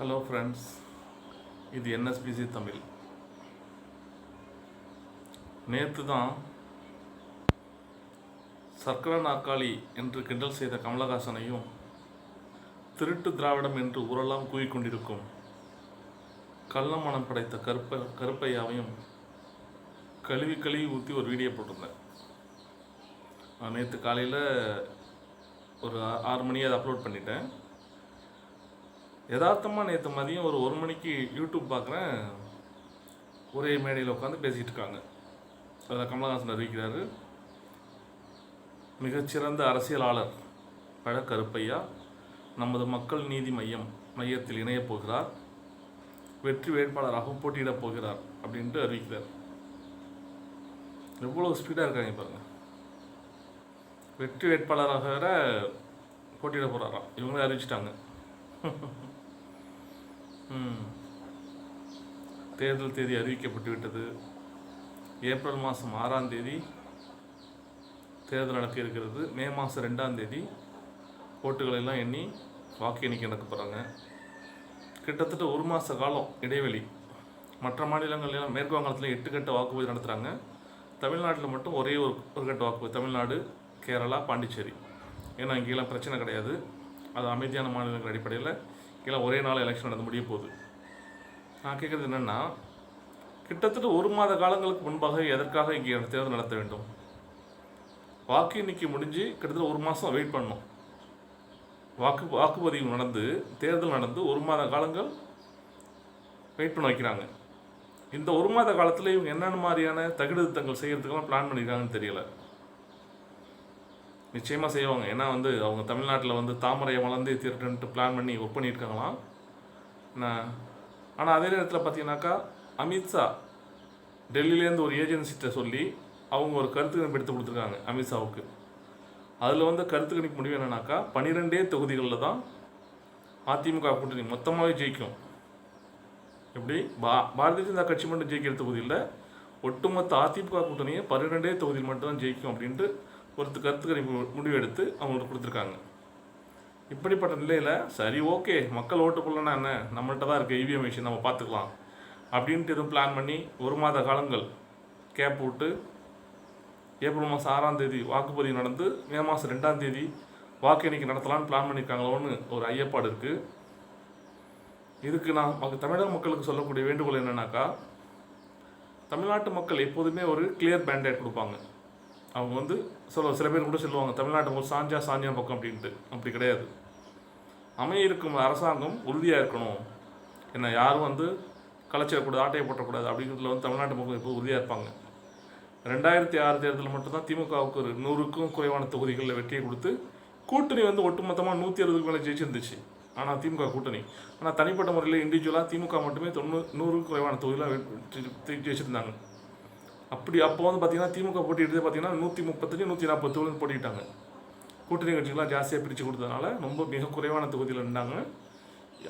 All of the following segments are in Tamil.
ஹலோ ஃப்ரெண்ட்ஸ், இது என்எஸ்பிசி தமிழ். நேற்று தான் சர்க்கர நாற்காலி என்று கிண்டல் செய்த கமலஹாசனையும், திருட்டு திராவிடம் என்று ஊரெல்லாம் கூவிக்கொண்டிருக்கும் கள்ளமனம் படைத்த கருப்பையாவையும் கழுவி கழுவி ஊற்றி ஒரு வீடியோ போட்டிருந்தேன். நேற்று காலையில் ஒரு 6 மணி அதை அப்லோட் பண்ணிட்டேன். யதார்த்தமாக நேற்று மதியம் ஒரு 1 மணிக்கு யூடியூப் பார்க்குறேன், ஒரே மேடையில் உட்காந்து பேசிகிட்டு இருக்காங்க. அதில் கமலஹாசன் அறிவிக்கிறாரு, மிகச்சிறந்த அரசியலாளர் பழ கருப்பையா நமது மக்கள் நீதி மையத்தில் இணையப் போகிறார், வெற்றி வேட்பாளராக போட்டியிடப் போகிறார் அப்படின்ட்டு அறிவிக்கிறார். எவ்வளோ ஸ்பீடாக இருக்காங்க பாருங்கள். வெற்றி வேட்பாளராக வேற போட்டியிட போகிறாராம், இவங்களே அறிவிச்சிட்டாங்க. தேர்தல் தேதி அறிவிக்கப்பட்டு விட்டது. ஏப்ரல் மாதம் 6ஆம் தேதி தேர்தல் நடக்க இருக்கிறது. மே மாதம் 2ஆம் தேதி ஓட்டுகளெல்லாம் எண்ணி வாக்கு எண்ணிக்கை நடக்க போகிறாங்க. கிட்டத்தட்ட 1 மாத காலம் இடைவெளி. மற்ற மாநிலங்கள்லாம் மேற்கு வங்கத்தில் 8 கட்ட வாக்குப்பதிவு நடத்துகிறாங்க. தமிழ்நாட்டில் மட்டும் ஒரே ஒரு கட்ட வாக்குப்பதிவு. தமிழ்நாடு, கேரளா, பாண்டிச்சேரி. ஏன்னா இங்கெல்லாம் பிரச்சனை கிடையாது. அது அமைதியான மாநிலங்கள் அடிப்படையில் கீழே ஒரே நாள் எலெக்ஷன் நடந்து முடிய போகுது. நான் கேட்குறது என்னென்னா, கிட்டத்தட்ட 1 மாத காலங்களுக்கு முன்பாக எதற்காக இங்கே தேர்தல் நடத்த வேண்டும்? வாக்கு எண்ணிக்கை முடிஞ்சு கிட்டத்தட்ட 1 மாதம் வெயிட் பண்ணணும். வாக்குப்பதிவு நடந்து தேர்தல் நடந்து 1 மாத காலங்கள் வெயிட் பண்ண வைக்கிறாங்க. இந்த 1 மாத காலத்தில் இவங்க என்னென்ன மாதிரியான தகுதித்தங்கள் செய்கிறதுக்கெல்லாம் பிளான் பண்ணியிருக்காங்கன்னு தெரியலை. நிச்சயமாக செய்வாங்க. ஏன்னா அவங்க தமிழ்நாட்டில் தாமரையை வளர்ந்து திருட்டுன்ட்டு பிளான் பண்ணி ஒர்க் பண்ணியிருக்காங்களாம். ஆனால் அதே நேரத்தில் பார்த்தீங்கன்னாக்கா, அமித்ஷா டெல்லியிலேருந்து ஒரு ஏஜென்சிட்ட சொல்லி அவங்க ஒரு கருத்து கணிப்பு எடுத்து கொடுத்துருக்காங்க அமித்ஷாவுக்கு. அதில் கருத்து கணிப்பு முடிவு என்னன்னாக்கா, 12 தொகுதிகளில் தான் அதிமுக கூட்டணி மொத்தமாகவே ஜெயிக்கும். எப்படி பாரதிய ஜனதா கட்சி மட்டும் ஜெயிக்கிற தொகுதியில் ஒட்டுமொத்த அதிமுக கூட்டணியை 12 தொகுதியில் மட்டும்தான் ஜெயிக்கும் அப்படின்ட்டு ஒரு கருத்து கணிப்பு முடிவு எடுத்து அவங்களுக்கு கொடுத்துருக்காங்க. இப்படிப்பட்ட நிலையில் சரி, ஓகே, மக்கள் ஓட்டு போடலன்னா என்ன, நம்மள்கிட்ட தான் இருக்குது இவிஎம் மிஷின், நம்ம பார்த்துக்கலாம் அப்படின்ட்டு எதுவும் பிளான் பண்ணி 1 மாத காலங்கள் கேப் விட்டு ஏப்ரல் மாதம் 6ஆம் தேதி வாக்குப்பதிவு நடந்து மே மாதம் 2ஆம் தேதி வாக்கு எண்ணிக்கை நடத்தலான்னு பிளான் பண்ணியிருக்காங்களோன்னு ஒரு ஐயப்பாடு இருக்குது. இதுக்கு நான் தமிழக மக்களுக்கு சொல்லக்கூடிய வேண்டுகோள் என்னன்னாக்கா, தமிழ்நாட்டு மக்கள் எப்போதுமே ஒரு கிளியர் பேண்டேட் கொடுப்பாங்க. அவங்க சில பேர் கூட சொல்லுவாங்க, தமிழ்நாட்டு சாஞ்சா பக்கம் அப்படின்ட்டு. அப்படி கிடையாது. இருக்கும் அரசாங்கம் உறுதியாக இருக்கணும். என்ன யாரும் கலைச்சிடக்கூடாது, ஆட்டையை போட்டக்கூடாது அப்படிங்கிறதுல தமிழ்நாட்டு மக்கள் இப்போ உறுதியாக இருப்பாங்க. 2006 தேர்தலில் மட்டும்தான் திமுகவுக்கு ஒரு 100க்கும் குறைவான தொகுதிகளில் வெற்றியை கொடுத்து கூட்டணி ஒட்டுமொத்தமாக 160க்கு மேலே ஜெயிச்சிருந்துச்சு. ஆனால் திமுக கூட்டணி. ஆனால் தனிப்பட்ட முறையில் இண்டிவிஜுவலாக திமுக மட்டுமே 100க்கு குறைவான தொகுதியில் ஜெயிச்சிருந்தாங்க. அப்போ பார்த்தீங்கன்னா திமுக போட்டிட்டு பார்த்தீங்கன்னா 135 140 தொகுதியில் போட்டிட்டாங்க. கூட்டணி கட்சிகள்லாம் ஜாஸ்தியாக பிரித்து கொடுத்ததுனால ரொம்ப மிக குறைவான தொகுதியில் இருந்தாங்க.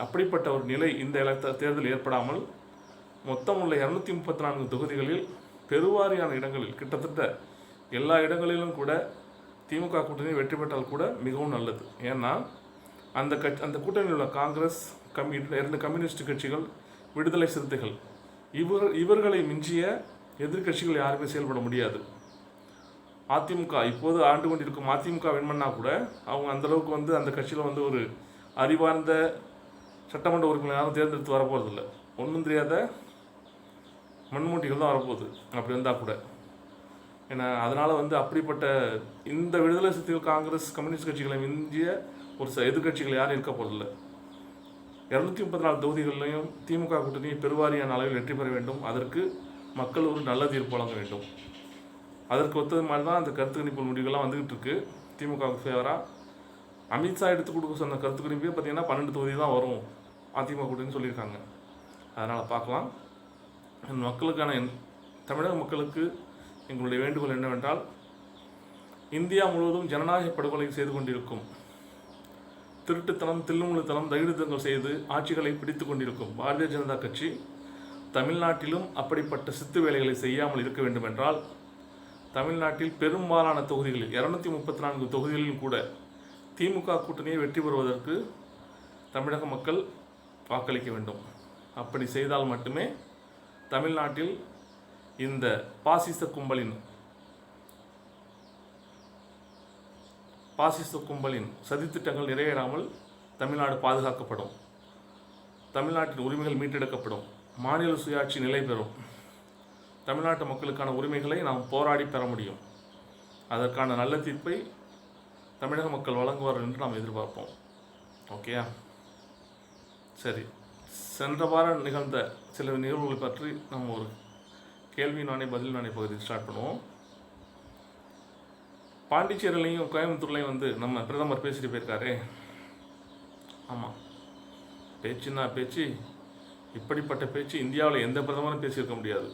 அப்படிப்பட்ட ஒரு நிலை இந்த தேர்தல் ஏற்படாமல் மொத்தம் உள்ள 234 தொகுதிகளில் பெருவாரியான இடங்களில் கிட்டத்தட்ட எல்லா இடங்களிலும் கூட திமுக கூட்டணி வெற்றி பெற்றால் கூட மிகவும் நல்லது. ஏன்னா அந்த கூட்டணியில் உள்ள காங்கிரஸ், 2 கம்யூனிஸ்ட் கட்சிகள், விடுதலை சிறுத்தைகள், இவர்களை மிஞ்சிய எதிர்கட்சிகள் யாருமே செயல்பட முடியாது. அதிமுக இப்போது ஆண்டு கொண்டிருக்கும் அதிமுக வெண்மண்ணா கூட அவங்க அந்தளவுக்கு அந்த கட்சியில் ஒரு அறிவார்ந்த சட்டமன்ற உறுப்பினர் யாரும் தேர்ந்தெடுத்து வரப்போகிறதில்ல. ஒன்றும் தெரியாத மண்மூட்டிகள் தான் வரப்போகுது அப்படி வந்தால் கூட. ஏன்னா அதனால் அப்படிப்பட்ட இந்த விடுதலை சிறுத்தைகள், காங்கிரஸ், கம்யூனிஸ்ட் கட்சிகளை மிஞ்சிய ஒரு எதிர்கட்சிகள் யாரும் இருக்க போகிறதில்ல. 234 தொகுதிகளிலையும் திமுக கூட்டணி பெருவாரியான அளவில் வெற்றி பெற வேண்டும். அதற்கு மக்கள் ஒரு நல்ல தீர்ப்பு வழங்க வேண்டும். அதற்கு ஒத்தது மாதிரி தான் அந்த கருத்து கணிப்பு முடிவுகள்லாம் வந்துகிட்டு இருக்கு. திமுகவுக்கு ஃபேவராக அமித்ஷா எடுத்து கொடுக்க சொன்ன கருத்து கணிப்பே பார்த்தீங்கன்னா 12 தொகுதி தான் வரும் அதிமுக கூட்டணின்னு சொல்லியிருக்காங்க. அதனால் பார்க்கலாம். தமிழக மக்களுக்கு எங்களுடைய வேண்டுகோள் என்னவென்றால், இந்தியா முழுவதும் ஜனநாயக படுகொலை செய்து கொண்டிருக்கும், திருட்டுத்தனம், தில்லுமுழுத்தனம், தகிடுத்தங்கள் செய்து ஆட்சிகளை பிடித்து கொண்டிருக்கும் பாரதிய ஜனதா கட்சி தமிழ்நாட்டிலும் அப்படிப்பட்ட சித்து வேலைகளை செய்யாமல் இருக்க வேண்டும் என்றால், தமிழ்நாட்டில் பெரும்பாலான தொகுதிகளில் 234 தொகுதிகளிலும் கூட திமுக கூட்டணியை வெற்றி பெறுவதற்கு தமிழக மக்கள் வாக்களிக்க வேண்டும். அப்படி செய்தால் மட்டுமே தமிழ்நாட்டில் இந்த பாசிச கும்பலின் சதித்திட்டங்கள் நிறைவேறாமல் தமிழ்நாடு பாதுகாக்கப்படும். தமிழ்நாட்டின் உரிமைகள் மீட்டெடுக்கப்படும். மாநில சுயாட்சி நிலை பெறும். தமிழ்நாட்டு மக்களுக்கான உரிமைகளை நாம் போராடி பெற முடியும். அதற்கான நல்ல தீர்ப்பை தமிழக மக்கள் வழங்குவார்கள் என்று நாம் எதிர்பார்ப்போம். ஓகேயா? சரி, சென்ற வாரம் நிகழ்ந்த சில நிகழ்வுகளை பற்றி நம்ம ஒரு கேள்வி நானே பதில் நானே பகுதியில் ஸ்டார்ட் பண்ணுவோம். பாண்டிச்சேரியிலையும் கோயம்புத்தூர்லையும் நம்ம பிரதமர் பேசிட்டு போயிருக்காரே. ஆமாம், பேச்சுன்னா பேச்சு, இப்படிப்பட்ட பேச்சு இந்தியாவில் எந்த பிரதமரும் பேசியிருக்க முடியாது.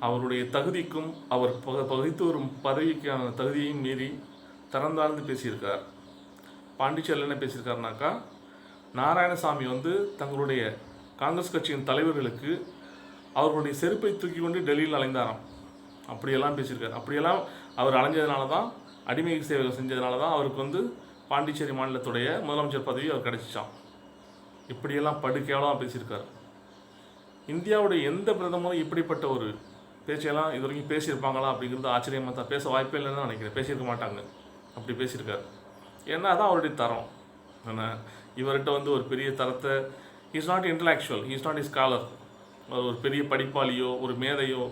அவருடைய தகுதிக்கும் அவர் வகித்து வரும் பதவிக்கான தகுதியையும் மீறி தரந்தாழ்ந்து பேசியிருக்கார். பாண்டிச்சேரியில் என்ன பேசியிருக்காருனாக்கா, நாராயணசாமி தங்களுடைய காங்கிரஸ் கட்சியின் தலைவர்களுக்கு அவர்களுடைய செருப்பை தூக்கி கொண்டு டெல்லியில் அலைந்தாராம். அப்படியெல்லாம் பேசியிருக்கார். அப்படியெல்லாம் அவர் அலைஞ்சதுனால தான், அடிமை சேவை செஞ்சதுனால தான் அவருக்கு பாண்டிச்சேரி மாநிலத்துடைய முதலமைச்சர் பதவி அவர் கிடைச்சிச்சான். இப்படியெல்லாம் படுக்கையாலாம் பேசியிருக்கார். இந்தியாவுடைய எந்த பிரதமரும் இப்படிப்பட்ட ஒரு பேச்சையெல்லாம் இது வரைக்கும் பேசியிருப்பாங்களா அப்படிங்கிறது ஆச்சரியமாக தான். பேச வாய்ப்பே இல்லைன்னு தான் நினைக்கிறேன். பேசியிருக்க மாட்டாங்க. அப்படி பேசியிருக்காரு. ஏன்னா அதான் அவருடைய தரம். ஏன்னா இவர்கிட்ட ஒரு பெரிய தரத்தை, is not intellectual, is not scholar, ஒரு பெரிய படிப்பாளியோ ஒரு மேதையோ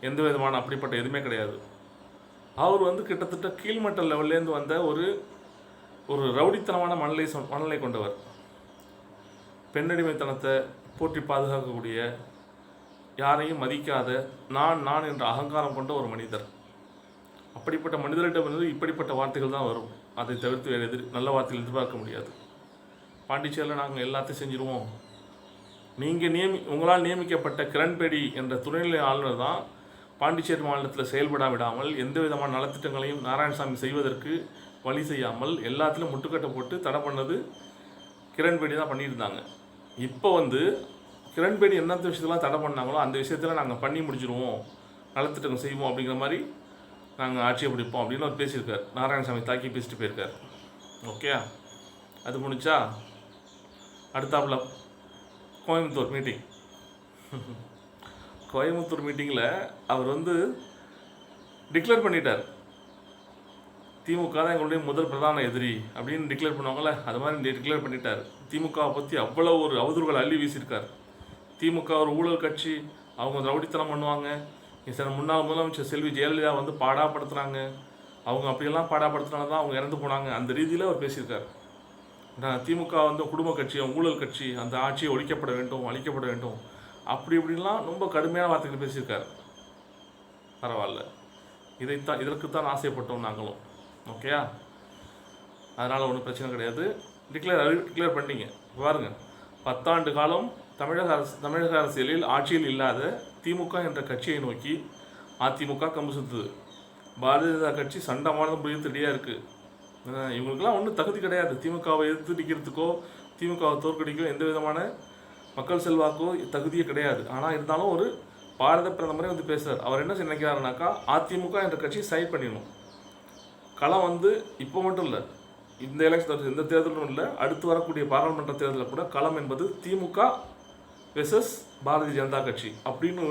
எந்த விதமான அப்படிப்பட்ட எதுவுமே கிடையாது. அவர் கிட்டத்தட்ட கீழ்மட்ட லெவல்லேருந்து வந்த ஒரு ரவுடித்தனமான மனநிலை கொண்டவர். பெண்ணடிமைத்தனத்தை போற்றி பாதுகாக்கக்கூடிய, யாரையும் மதிக்காத, நான் என்ற அகங்காரம் கொண்ட ஒரு மனிதர். அப்படிப்பட்ட மனிதர்கிட்ட இப்படிப்பட்ட வார்த்தைகள் தான் வரும். அதை தவிர்த்து வேறு நல்ல வார்த்தைகள் எதிர்பார்க்க முடியாது. பாண்டிச்சேரியில் நாங்கள் எல்லாத்தையும் செஞ்சுருவோம், நீங்கள் உங்களால் நியமிக்கப்பட்ட கிரண்பேடி என்ற துணைநிலை ஆளுநர் தான் பாண்டிச்சேரி மாநிலத்தில் செயல்படாவிடாமல் எந்த விதமான நலத்திட்டங்களையும் நாராயணசாமி செய்வதற்கு வழி செய்யாமல் எல்லாத்திலும் முட்டுக்கட்டை போட்டு தடை பண்ணது கிரண்பேடி தான் பண்ணியிருந்தாங்க. இப்போ கிரண்பேடி எந்த விஷயத்தெல்லாம் தடை பண்ணாங்களோ அந்த விஷயத்தில் நாங்கள் பண்ணி முடிச்சிடுவோம், நலத்திட்டங்கள் செய்வோம் அப்படிங்கிற மாதிரி நாங்கள் ஆட்சியை பிடிப்போம் அப்படின்னு அவர் பேசியிருக்கார். நாராயணசாமி தாக்கி பேசிட்டு போயிருக்கார். ஓகே, அது முடிச்சா அடுத்தாப்புல கோயம்புத்தூர் மீட்டிங். கோயம்புத்தூர் மீட்டிங்கில் அவர் டிக்ளேர் பண்ணிட்டார், திமுக தான் எங்களுடைய முதல் பிரதான எதிரி அப்படின்னு டிக்ளேர் பண்ணுவாங்கள்ல, அது மாதிரி டிக்ளேர் பண்ணிட்டார். திமுகவை பற்றி அவ்வளோ ஒரு அவதூறுகளை அள்ளி வீசியிருக்கார். திமுக ஒரு ஊழல் கட்சி, அவங்க ரவுடித்தனம் பண்ணுவாங்க, சில முன்னாள் முதலமைச்சர் செல்வி ஜெயலலிதா பாடாப்படுத்துகிறாங்க, அவங்க அப்படியெல்லாம் பாடாப்படுத்தினால தான் அவங்க இறந்து போனாங்க, அந்த ரீதியில் அவர் பேசியிருக்கார். திமுக குடும்ப கட்சி, ஊழல் கட்சி, அந்த ஆட்சியை ஒழிக்கப்பட வேண்டும், அழிக்கப்பட வேண்டும், அப்படி இப்படின்லாம் ரொம்ப கடுமையான வார்த்தைகள் பேசியிருக்கார். பரவாயில்ல, இதற்குத்தான் ஆசைப்பட்டோம் நாங்களும். ஓகேயா? அதனால் ஒன்றும் பிரச்சனை கிடையாது. டிக்ளேர் பண்ணிட்டீங்க. பாருங்கள், 10 ஆண்டு காலம் தமிழக அரசியலில் ஆட்சியில் இல்லாத திமுக என்ற கட்சியை நோக்கி அதிமுக கம்பு சுற்றுது. பாரதிய ஜனதா கட்சி சண்டமானதும் புரிய ரெடியாக இருக்குது. இவங்களுக்கெல்லாம் ஒன்றும் தகுதி கிடையாது. திமுகவை எதிர்த்து நிற்கிறதுக்கோ திமுகவை தோற்கடிக்கோ எந்த விதமான மக்கள் செல்வாக்கோ தகுதியே கிடையாது. ஆனால் இருந்தாலும் ஒரு பாரத பிரதமரே பேசுகிறார். அவர் என்ன நினைக்கிறாருனாக்கா, அதிமுக என்ற கட்சி சைட் பண்ணிடணும். களம் இப்போ மட்டும் இல்லை, இந்த எலெக்ஷன் இந்த தேர்தலும் இல்லை, அடுத்து வரக்கூடிய பாராளுமன்ற தேர்தலில் கூட களம் என்பது திமுக வெர்சஸ் பாரதிய ஜனதா கட்சி அப்படின்னு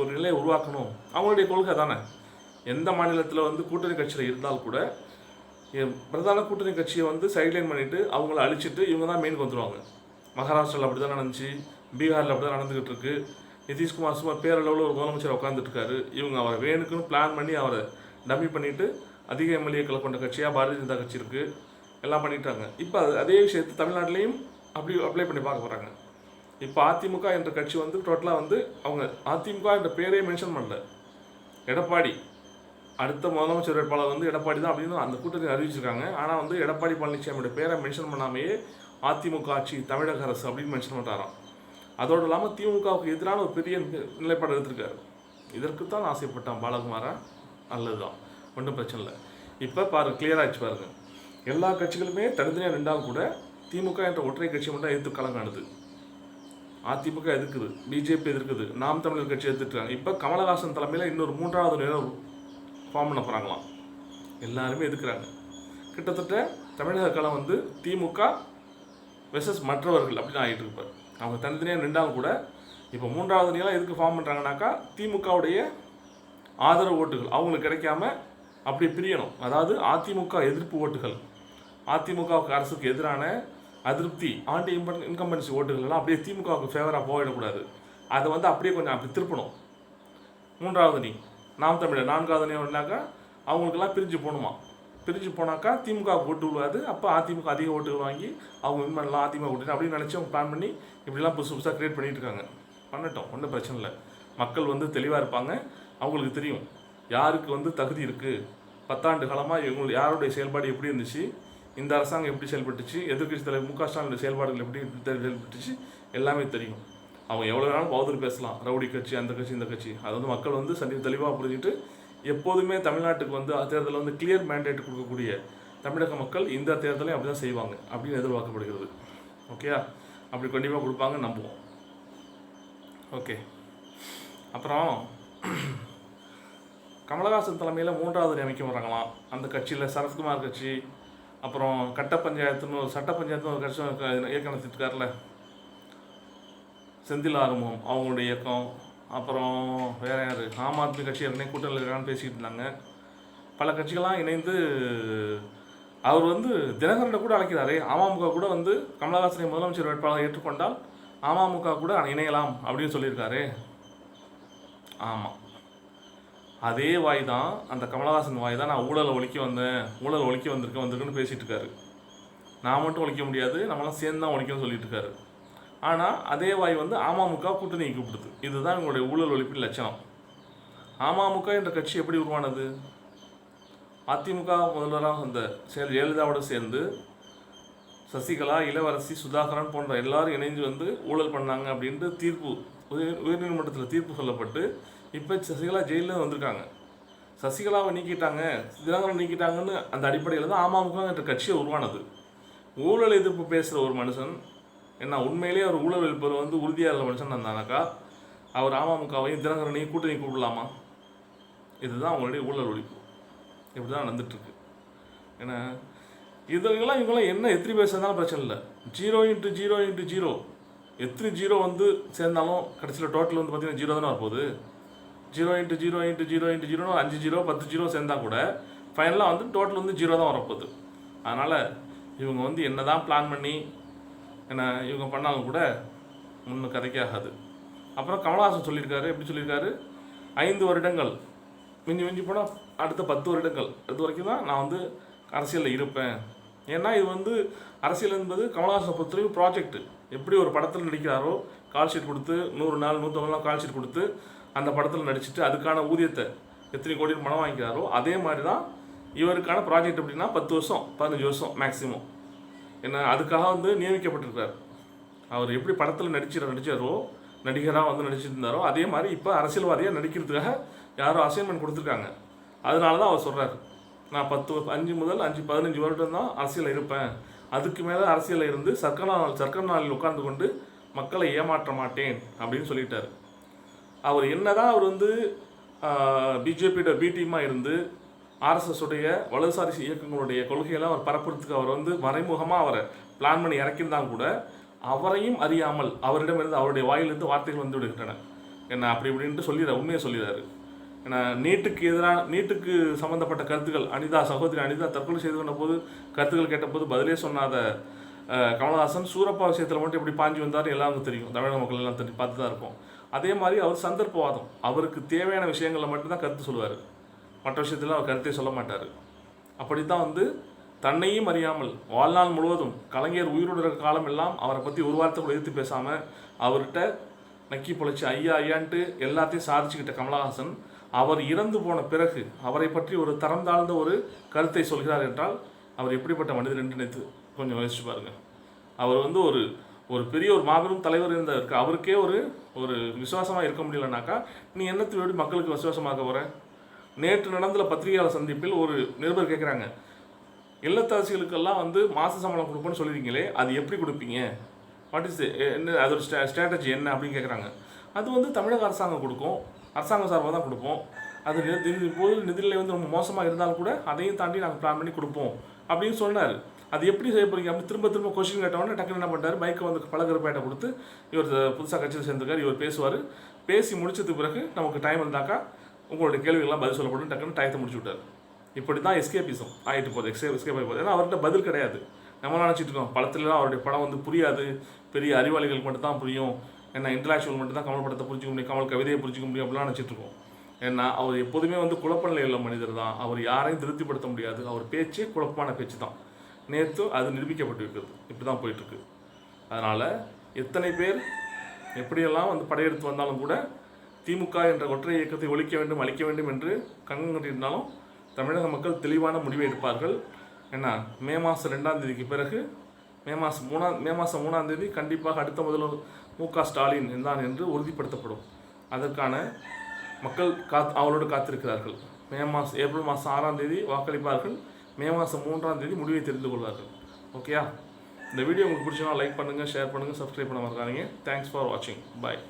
ஒரு நிலையை உருவாக்கணும். அவங்களுடைய கொள்கை தானே. எந்த மாநிலத்தில் கூட்டணி கட்சியில் இருந்தால் கூட பிரதான கூட்டணி கட்சியை சைட்லைன் பண்ணிவிட்டு அவங்கள அழிச்சிட்டு இவங்க தான் மெயினுக்கு வந்துடுவாங்க. மகாராஷ்டிராவில் அப்படி தான் நடந்துச்சு, பீகாரில் அப்படி தான் நடந்துக்கிட்டு இருக்கு. நிதிஷ்குமார் சும்மா பேரளவில் ஒரு முதலமைச்சர் உட்காந்துட்டுருக்காரு. இவங்க அவரை வேணுக்குன்னு பிளான் பண்ணி அவரை டம்மி பண்ணிவிட்டு அதிக எம்எல்ஏக்களை கொண்ட கட்சியாக பாரதிய ஜனதா கட்சி இருக்குது, எல்லாம் பண்ணிட்டாங்க. இப்போ அதே விஷயத்தை தமிழ்நாட்டிலையும் அப்படி அப்ளை பண்ணி பார்க்க போகிறாங்க. இப்போ அதிமுக என்ற கட்சி டோட்டலாக அவங்க அதிமுக என்ற பேரே மென்ஷன் பண்ணல. எடப்பாடி அடுத்த முதலமைச்சர் வேட்பாளர் எடப்பாடி தான் அப்படின்னு அந்த கூட்டணி அறிவிச்சிருக்காங்க. ஆனால் எடப்பாடி பழனிசாமியோட பேரை மென்ஷன் பண்ணாமையே அதிமுக ஆட்சி தமிழக அரசு அப்படின்னு மென்ஷன் பண்ணுறாராம். அதோடு இல்லாமல் திமுகவுக்கு எதிரான ஒரு பெரிய நிலைப்பாடு எடுத்திருக்காரு. இதற்கு தான் ஆசைப்பட்டான் பாலகுமாரா, நல்லதுதான், ஒன்றும் பிரச்சனை இல்லை. இப்போ கிளியராகிடுச்சு பாருங்கள். எல்லா கட்சிகளுமே தனித்தனியாக நின்றாலும் கூட திமுக என்ற ஒற்றை கட்சி மட்டும் எதிர்த்து கலங்காணுது. அதிமுக எதிர்க்குது, பிஜேபி எதிர்க்குது, நாம் தமிழர் கட்சி எதிர்த்துருக்காங்க. இப்போ கமலஹாசன் தலைமையில் இன்னொரு 3வது நிலம் ஃபார்ம் பண்ண போகிறாங்களாம். எல்லாருமே எதிர்க்கிறாங்க. கிட்டத்தட்ட தமிழக களம் திமுக வெர்சஸ் மற்றவர்கள் அப்படின்னு ஆகிட்டு இருப்பார். அவங்க தனித்தனியாக நின்றாலும் கூட இப்போ 3வது அணியெல்லாம் எதுக்கு ஃபார்ம் பண்ணுறாங்கனாக்கா திமுகவுடைய ஆதரவு ஓட்டுகள் அவங்களுக்கு கிடைக்காம அப்படி பிரியணும். அதாவது அதிமுக எதிர்ப்பு ஓட்டுகள், அதிமுகவுக்கு அரசுக்கு எதிரான அதிருப்தி, ஆன்டி இன்கம்பன்சி ஓட்டுகள் எல்லாம் அப்படியே திமுகவுக்கு ஃபேவராக போயிடக்கூடாது. அதை வந்து அப்படியே கொஞ்சம் அப்படி திருப்பணும். 3வது அணி நாம் தமிழர் 4வது அணி அப்படின்னாக்கா அவங்களுக்கெல்லாம் பிரிஞ்சு போகணுமா. பிரிஞ்சு போனாக்கா திமுக ஓட்டு விழுவாது. அப்போ அதிமுக அதிக ஓட்டுகள் வாங்கி அவங்க வின் பண்ணலாம், அதிமுக ஓட்டு அப்படின்னு நினச்சி அவங்க பிளான் பண்ணி இப்படிலாம் புதுசு புதுசாக க்ரியேட் பண்ணிட்டு இருக்காங்க. பண்ணட்டும், ஒன்றும் பிரச்சனை இல்லை. மக்கள் வந்து தெளிவாக இருப்பாங்க. அவங்களுக்கு தெரியும் யாருக்கு வந்து தகுதி இருக்குது. 10 ஆண்டு காலமாக இவங்க யாருடைய செயல்பாடு எப்படி இருந்துச்சு, இந்த அரசாங்கம் எப்படி செயல்பட்டுச்சு, எதிர்க்கட்சி தலைவர் மு க ஸ்டாலினுடைய செயல்பாடுகள் எப்படி செயல்பட்டுச்சு எல்லாமே தெரியும். அவங்க எவ்வளோ வேணாலும் பௌத்தர் பேசலாம், ரவுடி கட்சி, அந்த கட்சி, இந்த கட்சி. அது வந்து மக்கள் வந்து தெளிவாக புரிஞ்சுட்டு எப்போதுமே தமிழ்நாட்டுக்கு வந்து தேர்தலில் வந்து கிளியர் மேண்டேட் கொடுக்கக்கூடிய தமிழக மக்கள் இந்த தேர்தலையும் அப்படி தான் செய்வாங்க அப்படின்னு எதிர்பார்க்கப்படுகிறது. ஓகேயா? அப்படி கண்டிப்பாக கொடுப்பாங்க, நம்புவோம். ஓகே. அப்புறம் கமலஹாசன் தலைமையில் 3வது அணி அமைக்க வராங்களாம். அந்த கட்சியில் சரத்குமார் கட்சி, அப்புறம் கட்ட பஞ்சாயத்துன்னு ஒரு சட்ட பஞ்சாயத்துன்னு ஒரு கட்சி இயக்கம் நடத்திட்டுருக்காருல செந்தில் ஆறுமுகம், அவங்களுடைய இயக்கம். அப்புறம் வேறு யார், ஆம் ஆத்மி கட்சி ஏற்கனவே கூட்டணியில் இருக்கான்னு பேசிக்கிட்டு இருந்தாங்க. பல கட்சிகள்லாம் இணைந்து அவர் வந்து தினகரனை கூட அழைக்கிறாரே. அமமுக கூட வந்து கமலஹாசனை முதலமைச்சர் வேட்பாளர் ஏற்றுக்கொண்டால் அமமுக கூட இணையலாம் அப்படின்னு சொல்லியிருக்காரு. ஆமாம், அதே வாய் தான், அந்த கமலஹாசன் வாய் தான் நான் ஊழலை ஒழிக்க வந்திருக்குன்னு பேசிகிட்டு இருக்காரு. நான் மட்டும் ஒழிக்க முடியாது, நம்மளாம் சேர்ந்து தான் ஒழிக்கணும்னு சொல்லிட்டு இருக்காரு. ஆனால் அதே வாய் வந்து அமமுக கூட்டணி கூப்பிடுது. இதுதான் இவங்களுடைய ஊழல் ஒழிப்பின் லட்சணம். அமமுக என்ற கட்சி எப்படி உருவானது? அதிமுக முதல்வராக அந்த ஜெயலலிதாவோடு சேர்ந்து சசிகலா, இளவரசி, சுதாகரன் போன்ற எல்லாரும் இணைஞ்சு வந்து ஊழல் பண்ணாங்க அப்படின்ட்டு தீர்ப்பு உயர்நீதிமன்றத்தில் தீர்ப்பு சொல்லப்பட்டு இப்போ சசிகலா ஜெயிலில் வந்திருக்காங்க. சசிகலாவை நீக்கிட்டாங்க, தினகரன் நீக்கிட்டாங்கன்னு அந்த அடிப்படையில் தான் அமமுக என்ற கட்சியை உருவானது. ஊழல் எதிர்ப்பு பேசுகிற ஒரு மனுஷன் என்ன உண்மையிலேயே அவர் ஊழல் எழுப்பவர் வந்து உறுதியாக இருக்கிற மனுஷன் இருந்தானாக்கா அவர் அமமுகவையும் தினகரனையும் கூட்டணி கூப்பிடலாமா? இதுதான் அவங்களுடைய ஊழல் ஒழிப்பு. இப்படி தான் நடந்துட்டுருக்கு. ஏன்னா இவங்கெல்லாம் என்ன எத்தனை பேர் சேர்ந்தாலும் பிரச்சனை இல்லை. 0x0x0 எத்தனை ஜீரோ வந்து சேர்ந்தாலும் கடைசியில் டோட்டல் வந்து பார்த்தீங்கன்னா 0 தானே வரப்போகுது. 0x0x0x0 5 0 10 0 சேர்ந்தால் கூட ஃபைனலாக வந்து டோட்டல் வந்து 0 தான் வரப்போகுது. அதனால் இவங்க வந்து என்ன தான் பிளான் பண்ணி இவங்க பண்ணாலும் கூட ஒன்றும் கதைக்காகாது. அப்புறம் கமலஹாசன் சொல்லியிருக்காரு, எப்படி சொல்லியிருக்காரு, 5 வருடங்கள் மிஞ்சி போனால் அடுத்த 10 வருடங்கள் அது வரைக்கும் தான் நான் வந்து அரசியலில் இருப்பேன். ஏன்னா இது வந்து அரசியல் என்பது கமலஹாசனை பொறுத்தவரைக்கும் ப்ராஜெக்ட். எப்படி ஒரு படத்தில் நடிக்கிறாரோ கால் ஷீட் கொடுத்து 100 நாள் 150 நாள் கால் ஷீட் கொடுத்து அந்த படத்தில் நடிச்சுட்டு அதுக்கான ஊதியத்தை எத்தனை கோடி பணம் வாங்கிக்கிறாரோ அதே மாதிரி தான் இவருக்கான ப்ராஜெக்ட். எப்படின்னா 10 வருஷம் 15 வருஷம் மேக்ஸிமம். ஏன்னா அதுக்காக வந்து நியமிக்கப்பட்டிருக்கார். அவர் எப்படி படத்தில் நடிச்சாரோ நடிகராக வந்து நடிச்சிட்டு இருந்தாரோ அதே மாதிரி இப்போ அரசியல்வாதியாக நடிக்கிறதுக்காக யாரோ அசைன்மெண்ட் கொடுத்துருக்காங்க. அதனால தான் அவர் சொல்கிறார், நான் 5 முதல் 15 வருடம் தான் அரசியலில் இருப்பேன், அதுக்கு மேலே அரசியலில் இருந்து சர்க்கரை நாளில் உட்கார்ந்து கொண்டு மக்களை ஏமாற்ற மாட்டேன் அப்படின்னு சொல்லிட்டார். அவர் என்னதான் அவர் வந்து பிஜேபியோட பி டீமாக இருந்து ஆர்எஸ்எஸ் உடைய வலதுசாரி இயக்கங்களுடைய கொள்கையெல்லாம் அவர் பரப்புறதுக்கு அவர் வந்து மறைமுகமாக அவரை பிளான் பண்ணி இறக்கியிருந்தாலும் கூட அவரையும் அறியாமல் அவரிடமிருந்து அவருடைய வாயிலிருந்து வார்த்தைகள் வந்து விடுகின்றன. என்ன அப்படி இப்படின்ட்டு உண்மையை சொல்லிடுறாரு. ஏன்னா நீட்டுக்கு சம்மந்தப்பட்ட கருத்துக்கள் சகோதரி அனிதா தற்கொலை செய்து கொண்ட போது கருத்துக்கள் கேட்டபோது பதிலே சொன்னாத கமலஹாசன் சூரப்பா விஷயத்தில் மட்டும் எப்படி பாஞ்சு வந்தார் எல்லாருக்கும் தெரியும், தமிழக மக்கள் எல்லாம் பார்த்து தான் இருக்கும். அதே மாதிரி அவர் சந்தர்ப்பவாதம், அவருக்கு தேவையான விஷயங்களில் மட்டும்தான் கருத்து சொல்லுவார், மற்ற விஷயத்தில் அவர் கருத்தை சொல்ல மாட்டார். அப்படித்தான் வந்து தன்னையும் அறியாமல் வாழ்நாள் முழுவதும் கலைஞர் உயிரோடு இருக்க காலம் எல்லாம் அவரை பற்றி ஒரு வார்த்தை கூட எதிர்த்து பேசாமல் அவர்கிட்ட நக்கி பொழைச்சி ஐயான்ட்டு எல்லாத்தையும் சாதிச்சுக்கிட்ட கமலஹாசன் அவர் இறந்து போன பிறகு அவரை பற்றி ஒரு தரம் தாழ்ந்த ஒரு கருத்தை சொல்கிறார் என்றால் அவர் எப்படிப்பட்ட மனிதர் என்று நினைத்து கொஞ்சம் யோசிச்சு பாருங்கள். அவர் வந்து ஒரு பெரிய ஒரு மாபெரும் தலைவர் இருந்தவருக்கு அவருக்கே ஒரு விசுவாசமாக இருக்க முடியலனாக்கா நீ என்னத்தை மக்களுக்கு விசுவாசமாக போகிற? நேற்று நடந்த பத்திரிகையாளர் சந்திப்பில் ஒரு நிருபர் கேட்குறாங்க, இல்லத்தரசிகளுக்கெல்லாம் வந்து மாத சம்பளம் கொடுப்போன்னு சொல்லியிருக்கீங்களே அது எப்படி கொடுப்பீங்க, வாட் இஸ் என்ன அதோட ஸ்ட்ராட்டஜி என்ன அப்படின்னு கேட்குறாங்க. அது வந்து தமிழக அரசாங்கம் கொடுக்கும், அரசாங்கம் சார்பாக தான் கொடுப்போம். அது இப்போது நிதிநிலை வந்து ரொம்ப மோசமாக இருந்தாலும் கூட அதையும் தாண்டி நாங்கள் பிளான் பண்ணி கொடுப்போம் அப்படின்னு சொன்னார். அது எப்படி செய்ய போகிறீங்க அப்படி திரும்ப திரும்ப கொஸ்டின் கேட்டவொடனே டக்குன்னு என்ன பண்ணுறாரு, மைக்கை வந்து பழகிற பேட்டை கொடுத்து இவர் புதுசாக கட்சியில் சேர்ந்துருக்காரு, இவர் பேசுவார். பேசி முடிச்சதுக்கு பிறகு நமக்கு டைம் இருந்தாக்கா உங்களுடைய கேள்விகள்லாம் பதில் சொல்லப்படும், டக்குன்னு டயத்தை முடிச்சு விட்டார். இப்படி தான் எஸ்கேபிசம் ஆகிட்டு போகுது, எஸ்கேப் ஆகி போகுது. ஏன்னா அவர்கிட்ட பதில் கிடையாது. நம்ம நினச்சிட்டு இருக்கோம் படத்துலலாம் அவருடைய படம் வந்து புரியாது, பெரிய அறிவாளிகளுக்கு மட்டும் தான் புரியும், ஏன்னா இன்டலெக்சுவல் மட்டும் தான் கமல் படத்தை புரிஞ்சிக்க முடியும், கமல் கவிதையை புரிஞ்சிக்க முடியும் அப்படிலாம் நினச்சிட்டு இருக்கோம். ஏன்னா அவர் எப்போதுமே வந்து குழப்ப நிலையில் உள்ள மனிதர் தான். அவர் யாரையும் திருப்திப்படுத்த முடியாது. அவர் பேச்சே குழப்பமான பேச்சு தான். நேற்று அது நிரூபிக்கப்பட்டு இருக்குது. இப்படி தான் போயிட்டுருக்கு. அதனால் எத்தனை பேர் எப்படியெல்லாம் வந்து படையெடுத்து வந்தாலும் கூட திமுக என்ற ஒற்றை இயக்கத்தை ஒழிக்க வேண்டும், அழிக்க வேண்டும் என்று கங்கம் கட்டியிருந்தாலும் தமிழக மக்கள் தெளிவான முடிவை எடுப்பார்கள். ஏன்னா மே மாதம் 2ஆம் தேதிக்கு பிறகு மே மாதம் 3ஆம் தேதி கண்டிப்பாக அடுத்த முதல்வர் மு.க. ஸ்டாலின் தான் என்று உறுதிப்படுத்தப்படும். அதற்கான மக்கள் அவளோடு காத்திருக்கிறார்கள். ஏப்ரல் மாதம் 6ஆம் தேதி வாக்களிப்பார்கள். மே மாதம் 3ஆம் தேதி முடிவை தெரிந்து கொள்வார்கள். ஓகேயா? இந்த வீடியோ உங்களுக்கு பிடிச்சனா லைக் பண்ணுங்கள், ஷேர் பண்ணுங்கள், சப்ஸ்கிரைப் பண்ண மறக்காதீங்க. தேங்க்ஸ் ஃபார் வாட்சிங். பாய்.